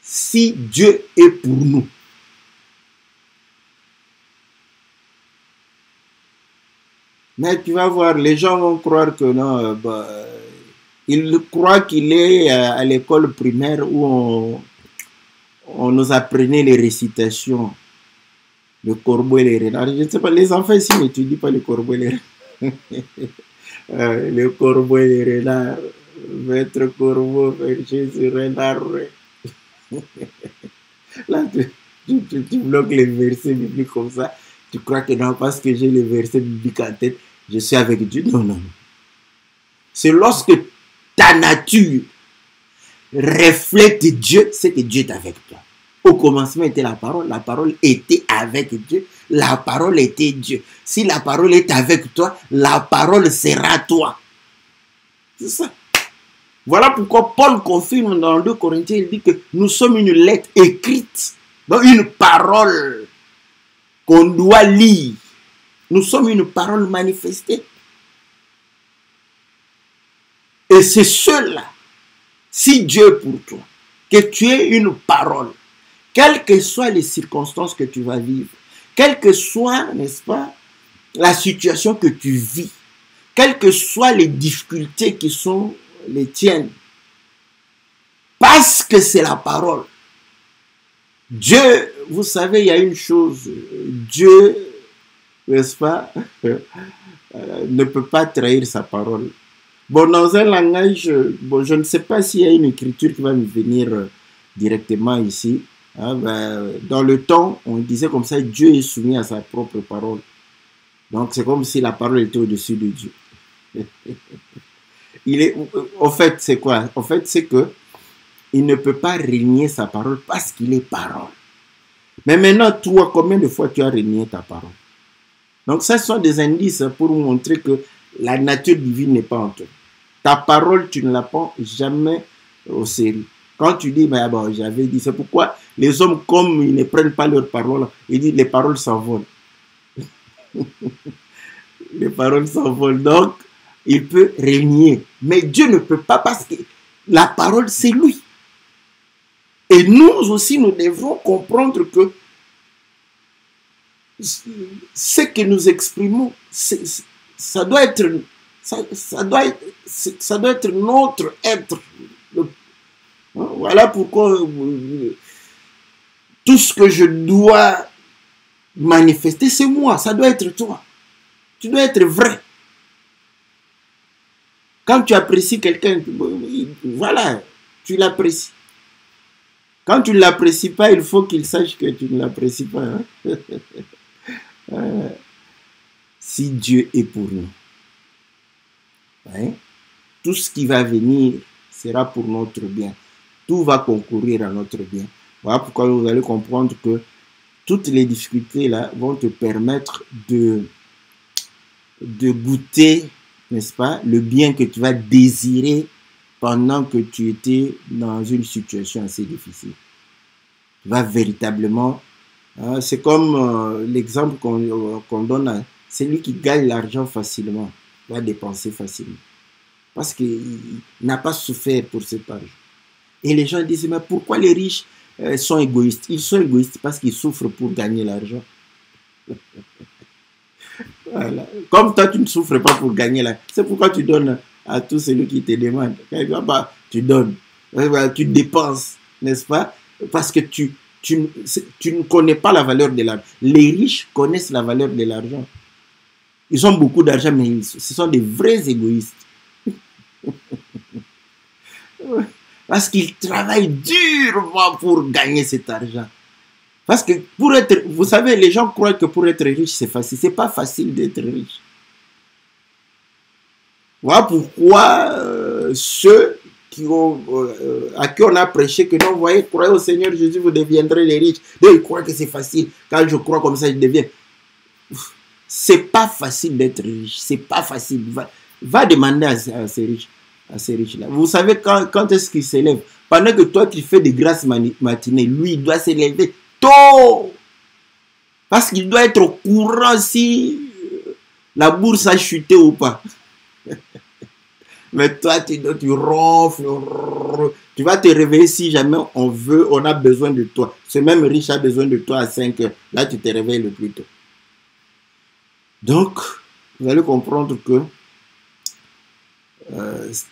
A: si Dieu est pour nous. Mais tu vas voir, les gens vont croire que non, ils croient qu'il est à l'école primaire où on nous apprenait les récitations, le corbeau et les renards. Je ne sais pas, les enfants ici n'étudient pas le corbeau et les renards. Le corbeau et les renards, maître corbeau, Jésus, renard. Là, tu bloques les versets bibliques comme ça. Tu crois que non, parce que j'ai les versets bibliques en tête, je suis avec Dieu. Non, non, non. C'est lorsque ta nature reflète Dieu, c'est que Dieu est avec toi. Au commencement était la parole était avec Dieu, la parole était Dieu. Si la parole est avec toi, la parole sera toi. C'est ça. Voilà pourquoi Paul confirme dans 2 Corinthiens, il dit que nous sommes une lettre écrite, donc une parole qu'on doit lire. Nous sommes une parole manifestée. Et c'est cela, si Dieu est pour toi, que tu aies une parole, quelles que soient les circonstances que tu vas vivre, quelle que soit, n'est-ce pas, la situation que tu vis, quelles que soient les difficultés qui sont les tiennes, parce que c'est la parole. Dieu, vous savez, il y a une chose, Dieu, n'est-ce pas, ne peut pas trahir sa parole. Bon, dans un langage, bon, je ne sais pas s'il y a une écriture qui va me venir directement ici. Hein, dans le temps, on disait comme ça, Dieu est soumis à sa propre parole. Donc, c'est comme si la parole était au-dessus de Dieu. En fait, c'est quoi? En fait, c'est que il ne peut pas renier sa parole parce qu'il est parole. Mais maintenant, toi, combien de fois tu as renié ta parole? Donc, ça sont des indices pour vous montrer que la nature divine n'est pas en toi. Ta parole, tu ne la prends jamais au sérieux. Quand tu dis, mais bon, j'avais dit, c'est pourquoi les hommes, comme ils ne prennent pas leur parole, ils disent, les paroles s'envolent. Les paroles s'envolent. Donc, il peut régner. Mais Dieu ne peut pas parce que la parole, c'est lui. Et nous aussi, nous devrons comprendre que ce que nous exprimons, ça doit être notre être. Voilà pourquoi tout ce que je dois manifester, c'est moi. Ça doit être toi. Tu dois être vrai. Quand tu apprécies quelqu'un, voilà, tu l'apprécies. Quand tu ne l'apprécies pas, il faut qu'il sache que tu ne l'apprécies pas. Hein? Si Dieu est pour nous, hein? Tout ce qui va venir sera pour notre bien. Tout va concourir à notre bien. Voilà pourquoi vous allez comprendre que toutes les difficultés là vont te permettre de goûter, n'est-ce pas, le bien que tu vas désirer pendant que tu étais dans une situation assez difficile. Tu vas véritablement... Hein, c'est comme l'exemple qu'on donne à celui qui gagne l'argent facilement, va dépenser facilement. Parce qu'il n'a pas souffert pour cet argent. Et les gens disent, mais pourquoi les riches sont égoïstes. Ils sont égoïstes parce qu'ils souffrent pour gagner l'argent. Voilà. Comme toi, tu ne souffres pas pour gagner l'argent. C'est pourquoi tu donnes à tout celui qui te demande. Tu donnes. Tu dépenses, n'est-ce pas? Parce que tu ne connais pas la valeur de l'argent. Les riches connaissent la valeur de l'argent. Ils ont beaucoup d'argent, mais ce sont des vrais égoïstes. Parce qu'ils travaillent durement pour gagner cet argent. Parce que pour être, vous savez, les gens croient que pour être riche, c'est facile. C'est pas facile d'être riche. Voilà pourquoi ceux à qui on a prêché que non, vous voyez, croyez au Seigneur Jésus, vous deviendrez les riches. Ils croient que c'est facile. Quand je crois comme ça, je deviens. C'est pas facile d'être riche. C'est pas facile. Va demander à ces riches-là. Vous savez quand est-ce qu'ils s'élèvent? Pendant que toi, tu fais des grâces matinées, lui, il doit s'élever tôt. Parce qu'il doit être au courant si la bourse a chuté ou pas. Mais toi, tu ronfles. Tu vas te réveiller si jamais on a besoin de toi. Ce même riche a besoin de toi à 5 heures. Là, tu te réveilles le plus tôt. Donc, vous allez comprendre que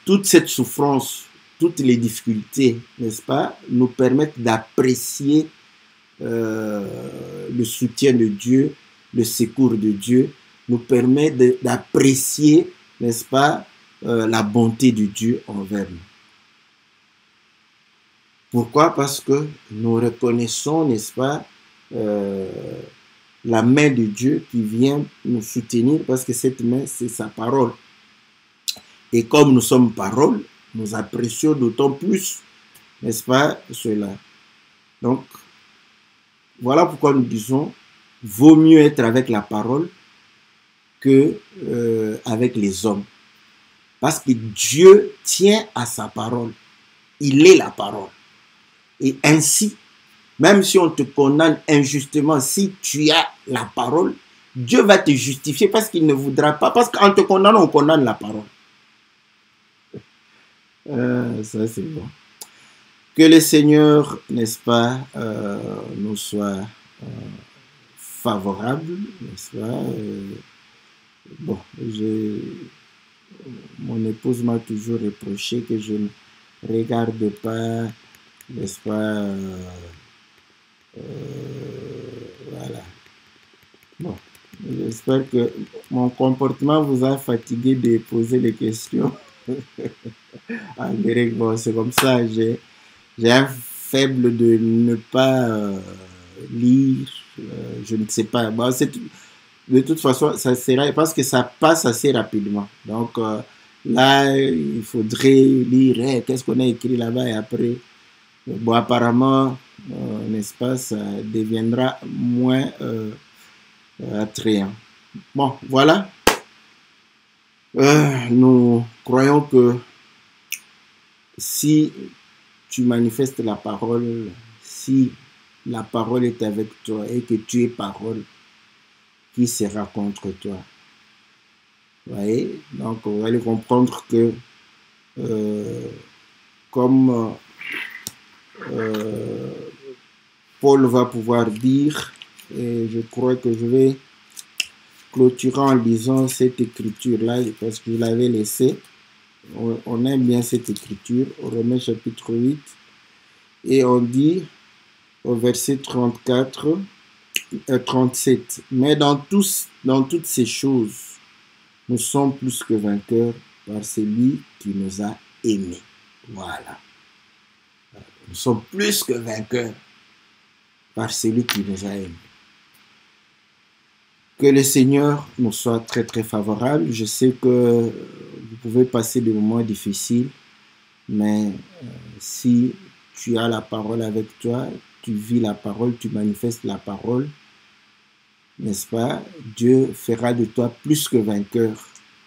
A: toute cette souffrance, toutes les difficultés, n'est-ce pas, nous permettent d'apprécier le soutien de Dieu, le secours de Dieu, nous permet d'apprécier, n'est-ce pas, la bonté de Dieu envers nous. Pourquoi? Parce que nous reconnaissons, n'est-ce pas, la main de Dieu qui vient nous soutenir, parce que cette main, c'est sa parole. Et comme nous sommes parole, nous apprécions d'autant plus, n'est-ce pas, cela. Donc, voilà pourquoi nous disons, vaut mieux être avec la parole que avec les hommes. Parce que Dieu tient à sa parole. Il est la parole. Et ainsi, même si on te condamne injustement, si tu as la parole, Dieu va te justifier parce qu'il ne voudra pas. Parce qu'en te condamnant, on condamne la parole. Ça, c'est bon. Que le Seigneur, n'est-ce pas, nous soit favorable, n'est-ce pas? Bon, mon épouse m'a toujours reproché que je ne regarde pas, n'est-ce pas, voilà. Bon, j'espère que mon comportement vous a fatigué de poser les questions. En direct, bon, c'est comme ça, j'ai un faible de ne pas lire, je ne sais pas. Bon, de toute façon, ça sera parce que ça passe assez rapidement. Donc là, il faudrait lire qu'est-ce qu'on a écrit là-bas et après. Bon, apparemment, n'est-ce pas, ça deviendra moins attrayant. Bon, voilà. Nous croyons que si tu manifestes la parole, si la parole est avec toi et que tu es parole, qui sera contre toi? Vous voyez? Donc, vous allez comprendre que comme Paul va pouvoir dire, et je crois que je vais clôturer en lisant cette écriture-là, parce que je l'avais laissée. On aime bien cette écriture, Romains chapitre 8, et on dit au verset 34, 37, mais dans toutes ces choses, nous sommes plus que vainqueurs par celui qui nous a aimés. Voilà. Nous sommes plus que vainqueurs par celui qui nous a aimés. Que le Seigneur nous soit très très favorable. Je sais que vous pouvez passer des moments difficiles, mais si tu as la parole avec toi, tu vis la parole, tu manifestes la parole, n'est-ce pas? Dieu fera de toi plus que vainqueur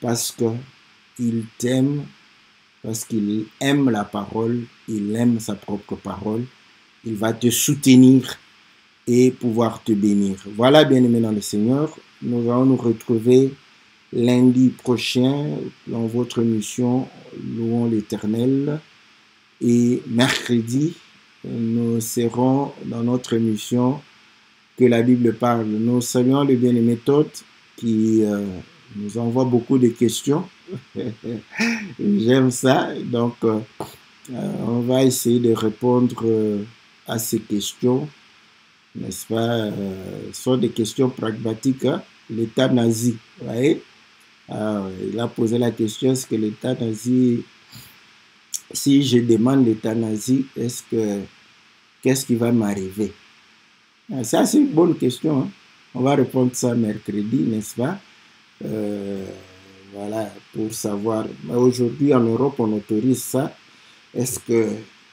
A: parce qu'il t'aime, parce qu'il aime la parole, il aime sa propre parole, il va te soutenir et pouvoir te bénir. Voilà, bien-aimés dans le Seigneur, nous allons nous retrouver lundi prochain dans votre émission Louons l'Éternel et mercredi nous serons dans notre émission Que la Bible parle. Nous saluons le bien-aimé Todd qui nous envoie beaucoup de questions. J'aime ça. Donc, on va essayer de répondre à ces questions. N'est-ce pas? Ce sont des questions pragmatiques. Hein? L'État nazi, vous voyez? Il a posé la question, est-ce que l'État nazi, si je demande l'État nazi, qu'est-ce qui va m'arriver? Ça, c'est une bonne question. Hein? On va répondre ça mercredi, n'est-ce pas? Voilà, pour savoir. Aujourd'hui, en Europe, on autorise ça. Est-ce que,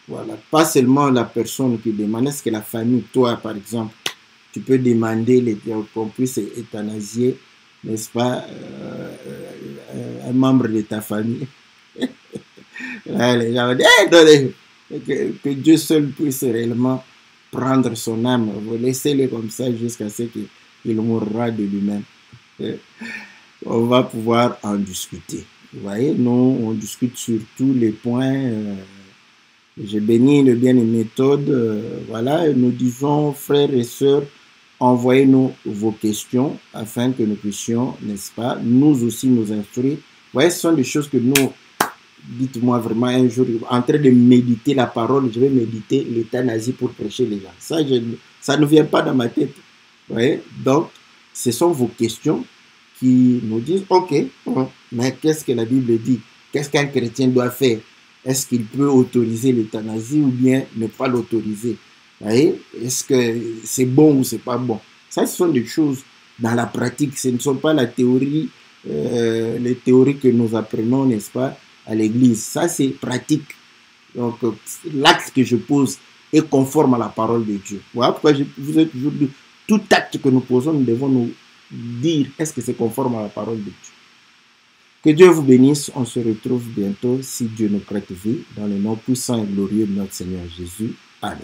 A: voilà, pas seulement la personne qui demande, est-ce que la famille, toi, par exemple, tu peux demander qu'on puisse euthanasier, n'est-ce pas, un membre de ta famille? Là, les gens vont dire, que Dieu seul puisse réellement prendre son âme. Vous laissez-le comme ça jusqu'à ce qu'il mourra de lui-même. On va pouvoir en discuter. Vous voyez, nous, on discute sur tous les points. Je bénis le bien-aimé Todd. Voilà, nous disons, frères et sœurs, envoyez-nous vos questions afin que nous puissions, n'est-ce pas, nous aussi nous instruire. Vous voyez, ce sont des choses que nous, dites-moi vraiment un jour, en train de méditer la parole, je vais méditer l'État nazi pour prêcher les gens. Ça ne vient pas dans ma tête. Vous voyez, donc, ce sont vos questions qui nous disent, ok, mais qu'est-ce que la Bible dit? Qu'est-ce qu'un chrétien doit faire? Est-ce qu'il peut autoriser l'euthanasie ou bien ne pas l'autoriser? Est-ce que c'est bon ou c'est pas bon? Ça, ce sont des choses dans la pratique. Ce ne sont pas la théorie, les théories que nous apprenons, n'est-ce pas, à l'église. Ça, c'est pratique. Donc, l'acte que je pose est conforme à la parole de Dieu. Voilà pourquoi je vous ai toujours dit, tout acte que nous posons, nous devons nous dire est-ce que c'est conforme à la parole de Dieu. Que Dieu vous bénisse. On se retrouve bientôt, si Dieu nous prête vie, dans le nom puissant et glorieux de notre Seigneur Jésus. Amen.